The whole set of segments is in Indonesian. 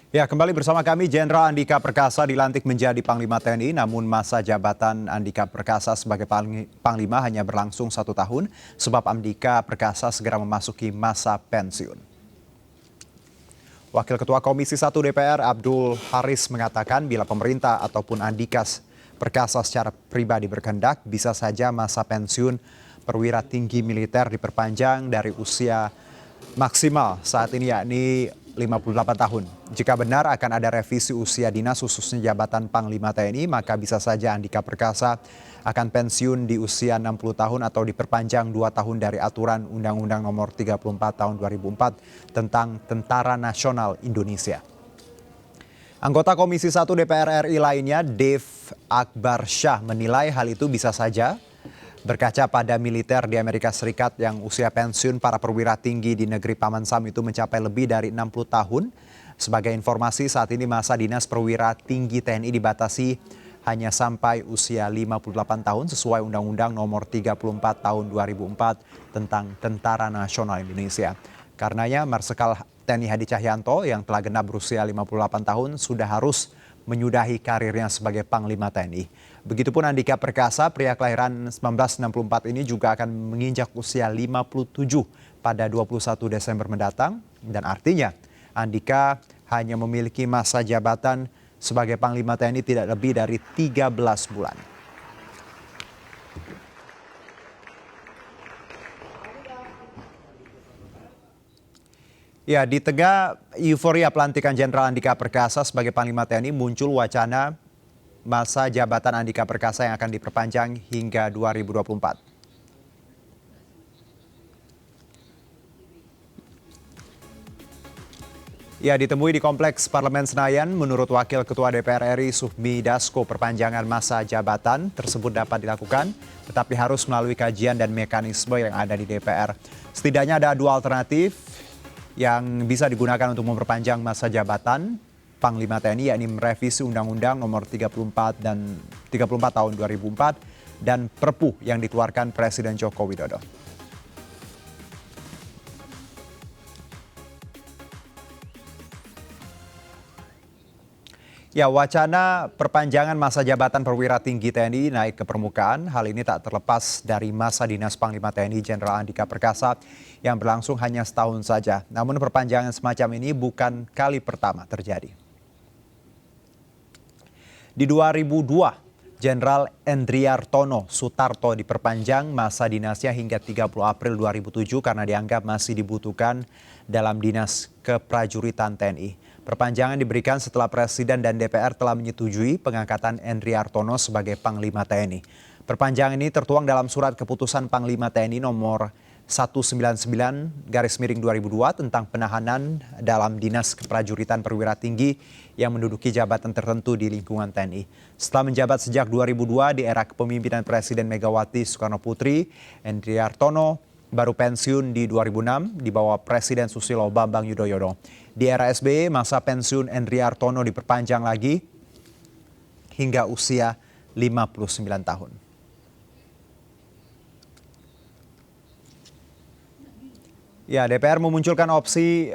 Ya, kembali bersama kami, Jenderal Andika Perkasa dilantik menjadi Panglima TNI, namun masa jabatan Andika Perkasa sebagai Panglima hanya berlangsung 1 tahun, sebab Andika Perkasa segera memasuki masa pensiun. Wakil Ketua Komisi 1 DPR Abdul Haris mengatakan bila pemerintah ataupun Andika Perkasa secara pribadi berkehendak, bisa saja masa pensiun perwira tinggi militer diperpanjang dari usia maksimal saat ini yakni 58 tahun. Jika benar akan ada revisi usia dinas khususnya jabatan Panglima TNI, maka bisa saja Andika Perkasa akan pensiun di usia 60 tahun atau diperpanjang 2 tahun dari aturan Undang-Undang Nomor 34 Tahun 2004 tentang Tentara Nasional Indonesia. Anggota Komisi 1 DPR RI lainnya, Dave Akbar Shah, menilai hal itu bisa saja berkaca pada militer di Amerika Serikat yang usia pensiun para perwira tinggi di negeri Paman Sam itu mencapai lebih dari 60 tahun. Sebagai informasi, saat ini masa dinas perwira tinggi TNI dibatasi hanya sampai usia 58 tahun sesuai Undang-Undang Nomor 34 Tahun 2004 tentang Tentara Nasional Indonesia. Karenanya Marsikal TNI Hadi Cahyanto yang telah genap berusia 58 tahun sudah harus menyudahi karirnya sebagai Panglima TNI. Begitupun Andika Perkasa, pria kelahiran 1964 ini juga akan menginjak usia 57 pada 21 Desember mendatang. Dan artinya Andika hanya memiliki masa jabatan sebagai Panglima TNI tidak lebih dari 13 bulan. Ya, di tengah euforia pelantikan Jenderal Andika Perkasa sebagai Panglima TNI muncul wacana masa jabatan Andika Perkasa yang akan diperpanjang hingga 2024. Ya, ditemui di Kompleks Parlemen Senayan, menurut Wakil Ketua DPR RI Sufmi Dasko, perpanjangan masa jabatan tersebut dapat dilakukan, tetapi harus melalui kajian dan mekanisme yang ada di DPR. Setidaknya ada dua alternatif yang bisa digunakan untuk memperpanjang masa jabatan Panglima TNI, yakni merevisi Undang-Undang Nomor 34 Tahun 2004 dan Perpu yang dikeluarkan Presiden Joko Widodo. Ya, wacana perpanjangan masa jabatan perwira tinggi TNI naik ke permukaan. Hal ini tak terlepas dari masa dinas Panglima TNI Jenderal Andika Perkasa yang berlangsung hanya setahun saja. Namun perpanjangan semacam ini bukan kali pertama terjadi. Di 2002, Jenderal Endriartono Sutarto diperpanjang masa dinasnya hingga 30 April 2007 karena dianggap masih dibutuhkan dalam dinas keprajuritan TNI. Perpanjangan diberikan setelah Presiden dan DPR telah menyetujui pengangkatan Endriartono sebagai Panglima TNI. Perpanjangan ini tertuang dalam surat keputusan Panglima TNI nomor 199/2002 tentang penahanan dalam Dinas Keprajuritan Perwira Tinggi yang menduduki jabatan tertentu di lingkungan TNI. Setelah menjabat sejak 2002 di era kepemimpinan Presiden Megawati Soekarno Putri, Endriartono baru pensiun di 2006 di bawah Presiden Susilo Bambang Yudhoyono. Di era SBY, masa pensiun Endriartono diperpanjang lagi hingga usia 59 tahun. Ya, DPR memunculkan opsi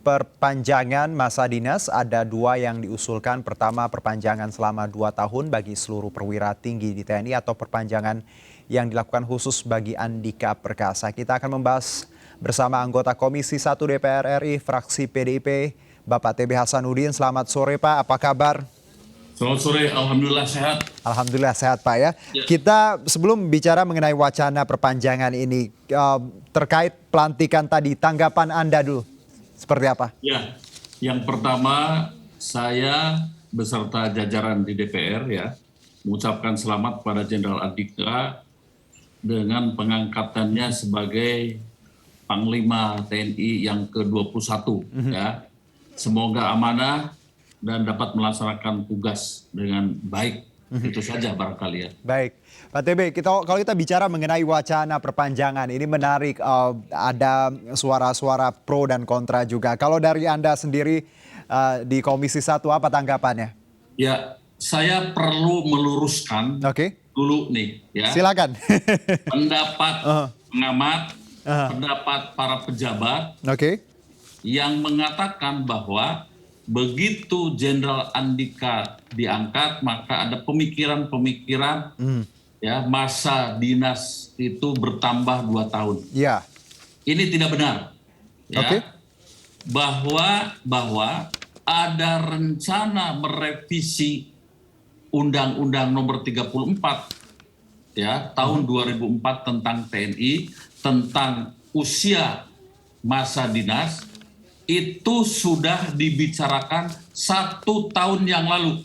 perpanjangan masa dinas. Ada dua yang diusulkan. Pertama, perpanjangan selama 2 tahun bagi seluruh perwira tinggi di TNI atau perpanjangan yang dilakukan khusus bagi Andika Perkasa. Kita akan membahas bersama anggota Komisi 1 DPR RI, fraksi PDIP, Bapak TB Hasanuddin. Selamat sore Pak, apa kabar? Selamat sore, Alhamdulillah sehat. Alhamdulillah sehat Pak ya. Kita sebelum bicara mengenai wacana perpanjangan ini, terkait pelantikan tadi, tanggapan Anda dulu seperti apa? Ya, yang pertama saya beserta jajaran di DPR ya mengucapkan selamat pada Jenderal Andika dengan pengangkatannya sebagai Panglima TNI yang ke-21 ya. Semoga amanah dan dapat melaksanakan tugas dengan baik. Itu saja barangkali ya. Baik, Pak TB, kalau kita bicara mengenai wacana perpanjangan, ini menarik, ada suara-suara pro dan kontra juga. Kalau dari Anda sendiri di Komisi 1, apa tanggapannya? Ya, saya perlu meluruskan dulu nih ya. Silakan. Pendapat pengamat, pendapat para pejabat yang mengatakan bahwa begitu Jenderal Andika diangkat, maka ada pemikiran-pemikiran ya masa dinas itu bertambah 2 tahun. Ya. Ini tidak benar. Ya. Oke. Bahwa ada rencana merevisi Undang-Undang Nomor 34 ya tahun 2004 tentang TNI, tentang usia masa dinas, itu sudah dibicarakan 1 tahun yang lalu.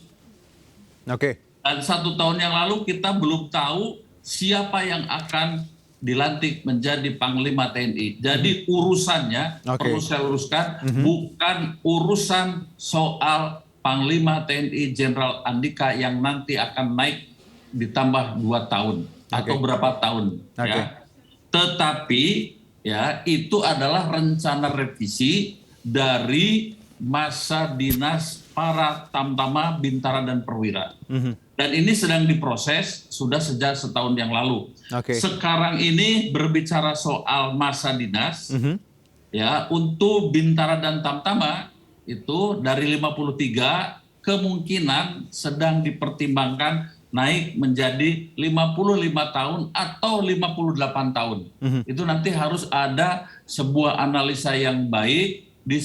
Oke. Dan 1 tahun yang lalu kita belum tahu siapa yang akan dilantik menjadi Panglima TNI. Jadi urusannya, perlu saya luruskan, bukan urusan soal Panglima TNI Jenderal Andika yang nanti akan naik ditambah 2 tahun atau berapa tahun. Ya. Tetapi ya itu adalah rencana revisi dari masa dinas para Tamtama, Bintara, dan Perwira. Dan ini sedang diproses sudah sejak setahun yang lalu. Sekarang ini berbicara soal masa dinas, ya untuk Bintara dan Tamtama itu dari 53 kemungkinan sedang dipertimbangkan naik menjadi 55 tahun atau 58 tahun. Itu nanti harus ada sebuah analisa yang baik di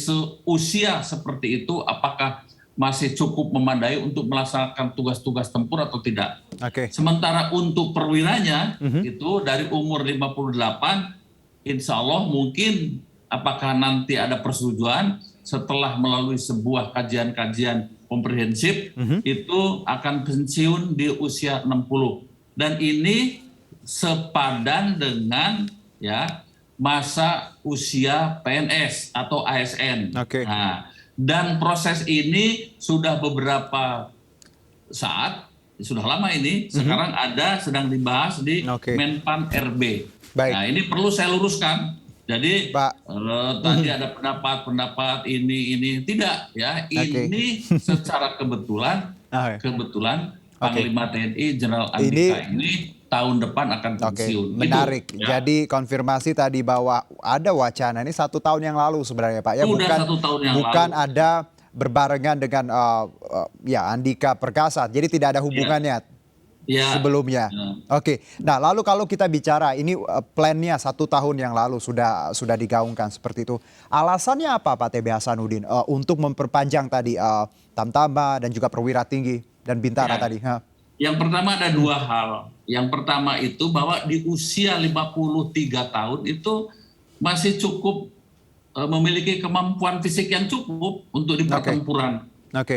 usia seperti itu, apakah masih cukup memadai untuk melaksanakan tugas-tugas tempur atau tidak. Sementara untuk perwiranya itu dari umur 58, insya Allah mungkin apakah nanti ada persetujuan setelah melalui sebuah kajian-kajian komprehensif itu akan pensiun di usia 60. Dan ini sepadan dengan ya masa usia PNS atau ASN. Nah, dan proses ini sudah beberapa saat, sudah lama ini, sekarang sedang dibahas di Menpan RB. Nah ini perlu saya luruskan. Jadi tadi ada pendapat ini tidak ya. Ini secara kebetulan Panglima TNI Jenderal Andika ini tahun depan akan pensiun. Menarik. Gitu, ya. Jadi konfirmasi tadi bahwa ada wacana ini 1 tahun yang lalu sebenarnya Pak. Ya sudah 1 tahun yang bukan lalu. ada berbarengan dengan Andika Perkasa. Jadi tidak ada hubungannya sebelumnya. Nah lalu kalau kita bicara ini plannya 1 tahun yang lalu sudah digaungkan seperti itu. Alasannya apa Pak TB Hasanuddin untuk memperpanjang tadi Tamtama dan juga Perwira Tinggi dan Bintara tadi? Yang pertama ada 2 hal. Yang pertama itu bahwa di usia 53 tahun itu masih cukup memiliki kemampuan fisik yang cukup untuk di pertempuran.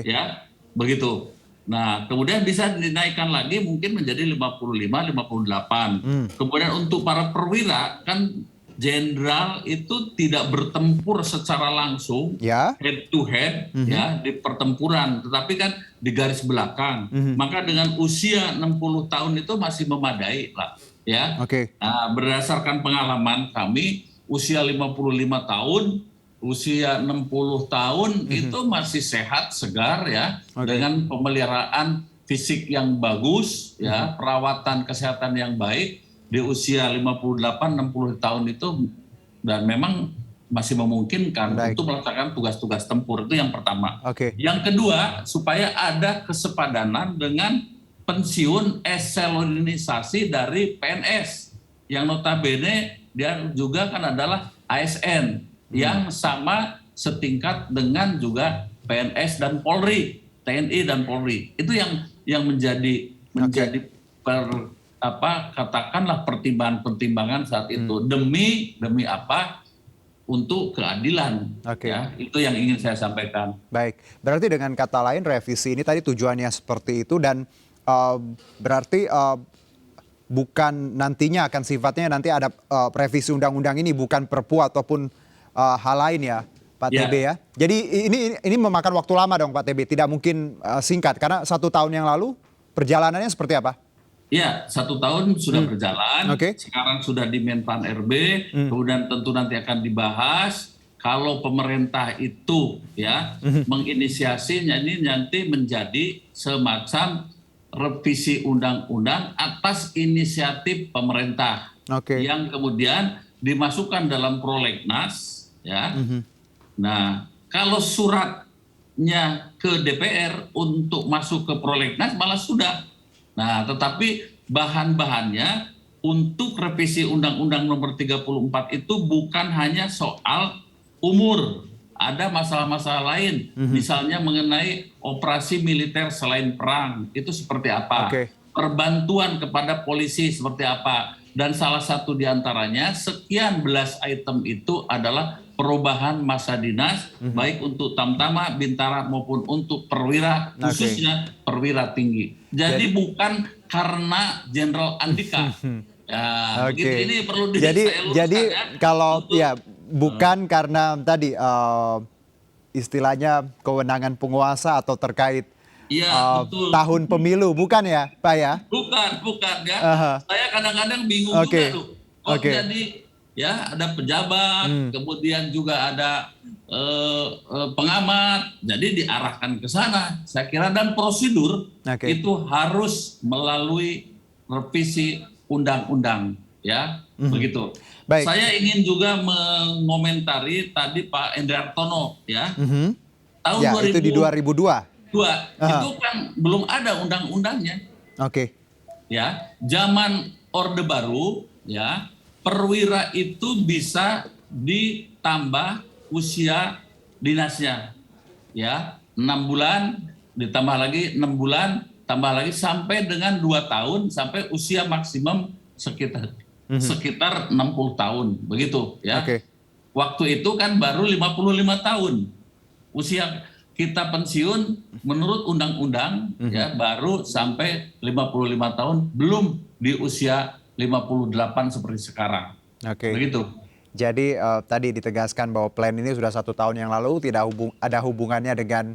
Ya, begitu. Nah, kemudian bisa dinaikkan lagi mungkin menjadi 55, 58. Kemudian untuk para perwira kan jenderal itu tidak bertempur secara langsung head to head ya di pertempuran, tetapi kan di garis belakang. Maka dengan usia 60 tahun itu masih memadai lah ya. Nah, berdasarkan pengalaman kami usia 55 tahun, usia 60 tahun itu masih sehat, segar ya, dengan pemeliharaan fisik yang bagus ya, perawatan kesehatan yang baik. Di usia 58-60 tahun itu dan memang masih memungkinkan untuk melaksanakan tugas-tugas tempur. Itu yang pertama. Yang kedua, supaya ada kesepadanan dengan pensiun eselonisasi dari PNS yang notabene dia juga kan adalah ASN yang sama setingkat dengan juga PNS dan Polri, TNI dan Polri. Itu yang menjadi katakanlah pertimbangan saat itu demi apa untuk keadilan. Ya, itu yang ingin saya sampaikan. Baik, berarti dengan kata lain revisi ini tadi tujuannya seperti itu dan berarti bukan nantinya akan sifatnya nanti ada revisi undang-undang ini bukan perpu ataupun hal lain ya Pak TB ya. Jadi ini memakan waktu lama dong Pak TB, tidak mungkin singkat karena 1 tahun yang lalu perjalanannya seperti apa? Ya, 1 tahun sudah berjalan. Sekarang sudah di Menpan RB, kemudian tentu nanti akan dibahas. Kalau pemerintah itu ya menginisiasinya ini nanti menjadi semacam revisi undang-undang atas inisiatif pemerintah yang kemudian dimasukkan dalam prolegnas ya. Nah, kalau surat masuknya ke DPR untuk masuk ke prolegnas malah sudah. Nah, tetapi bahan-bahannya untuk revisi Undang-Undang Nomor 34 itu bukan hanya soal umur, ada masalah-masalah lain, misalnya mengenai operasi militer selain perang, itu seperti apa, Oke. perbantuan kepada polisi seperti apa, dan salah satu diantaranya sekian belas item itu adalah perubahan masa dinas, baik untuk Tamtama, Bintara maupun untuk perwira, khususnya perwira tinggi. Jadi bukan karena Jenderal Andika. Ya, begitu, Oke. ini perlu saya luruskan Jadi ya. kalau Untuk ya bukan karena tadi istilahnya kewenangan penguasa atau terkait iya, betul. tahun pemilu, bukan ya, Pak ya? Bukan ya. Aha. Saya kadang-kadang bingung juga Oke. tuh. Kok Oke. jadi ya ada pejabat, kemudian juga ada pengamat, jadi diarahkan ke sana. Saya kira dan prosedur Oke. itu harus melalui revisi undang-undang, ya, begitu. Baik. Saya ingin juga mengomentari tadi Pak Endartono, ya, tahun Ya, itu di 2002. 2002 itu kan belum ada undang-undangnya. Oke. Ya, zaman Orde Baru, ya, perwira itu bisa ditambah usia dinasnya, ya, 6 bulan ditambah lagi 6 bulan tambah lagi sampai dengan 2 tahun sampai usia maksimum sekitar 60 tahun begitu ya. Oke. Waktu itu kan baru 55 tahun usia kita pensiun menurut undang-undang, ya, baru sampai 55 tahun, belum di usia 58 seperti sekarang. Oke. Begitu. Jadi tadi ditegaskan bahwa plan ini sudah 1 tahun yang lalu, tidak ada hubungannya dengan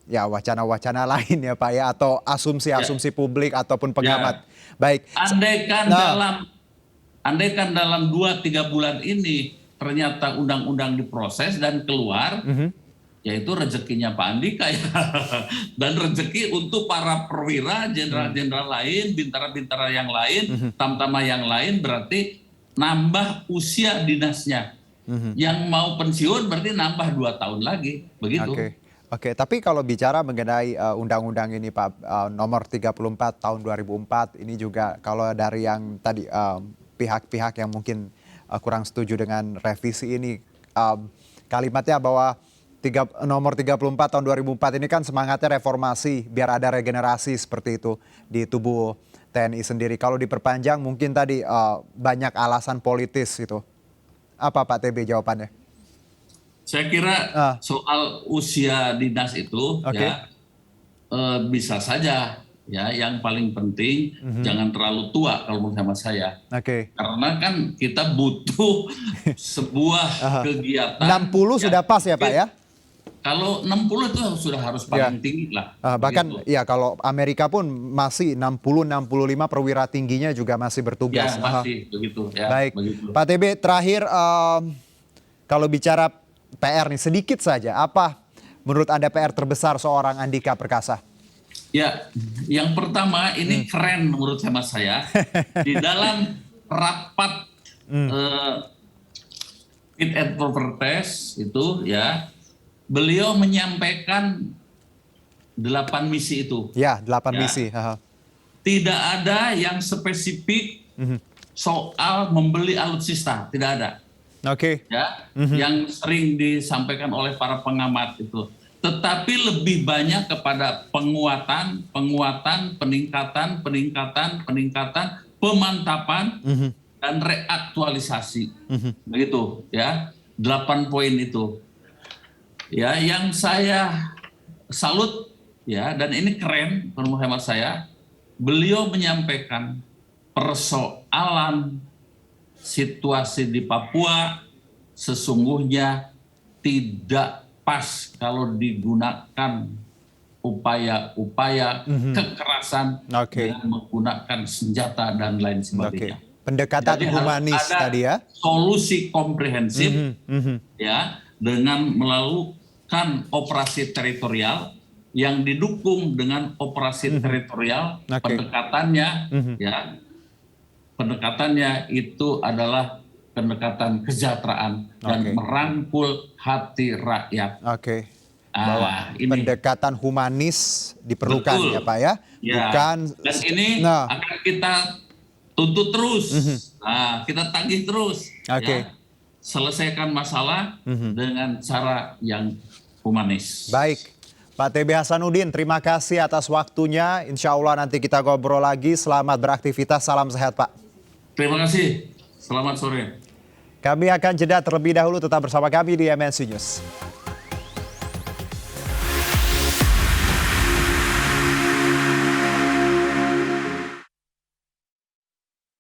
ya wacana-wacana lain ya Pak ya, atau asumsi-asumsi publik ataupun pengamat. Baik. Andaikan dalam 2-3 bulan ini ternyata undang-undang diproses dan keluar, yaitu rezekinya Pak Andika ya, dan rezeki untuk para perwira, jenderal-jenderal lain, bintara-bintara yang lain, tamtama yang lain, berarti nambah usia dinasnya. Yang mau pensiun berarti nambah 2 tahun lagi, begitu. Oke, tapi kalau bicara mengenai undang-undang ini Pak, nomor 34 tahun 2004, ini juga kalau dari yang tadi pihak-pihak yang mungkin kurang setuju dengan revisi ini, kalimatnya bahwa nomor 34 tahun 2004 ini kan semangatnya reformasi, biar ada regenerasi seperti itu di tubuh TNI sendiri. Kalau diperpanjang mungkin tadi banyak alasan politis itu. Apa Pak TB jawabannya? Saya kira soal usia dinas itu ya bisa saja ya, yang paling penting jangan terlalu tua kalau menurut saya. Karena kan kita butuh sebuah kegiatan. 60 sudah pas ya Pak ya? Kalau 60 itu sudah harus paling tinggi lah. Bahkan ya kalau Amerika pun masih 60-65 perwira tingginya juga masih bertugas. Ya, masih begitu ya. Baik. Begitu. Pak TB, terakhir kalau bicara PR nih sedikit saja, apa menurut Anda PR terbesar seorang Andika Perkasa? Ya, yang pertama ini keren menurut saya. Di dalam rapat fit and proper test itu ya, beliau menyampaikan 8 misi itu. Ya, 8 misi. Tidak ada yang spesifik soal membeli alutsista, tidak ada. Ya, yang sering disampaikan oleh para pengamat itu. Tetapi lebih banyak kepada penguatan, peningkatan, pemantapan, dan reaktualisasi. Begitu ya, 8 poin itu. Ya, yang saya salut ya, dan ini keren menurut hemat saya, beliau menyampaikan persoalan situasi di Papua sesungguhnya tidak pas kalau digunakan upaya-upaya kekerasan dengan menggunakan senjata dan lain sebagainya. Pendekatan humanis tadi ya. Solusi komprehensif ya, dengan melakukan operasi teritorial yang didukung dengan operasi teritorial, pendekatannya ya, pendekatannya itu adalah pendekatan kesejahteraan dan merangkul hati rakyat. Ini pendekatan humanis diperlukan betul. ya Pak ya. Ya. Bukan. Dan ini akan kita tuntut terus. Kita tagih terus. Oke. Ya. Selesaikan masalah dengan cara yang humanis. Baik. Pak TB Hasanuddin, terima kasih atas waktunya. Insya Allah nanti kita ngobrol lagi. Selamat beraktivitas. Salam sehat Pak. Terima kasih. Selamat sore. Kami akan jeda terlebih dahulu. Tetap bersama kami di MNC News.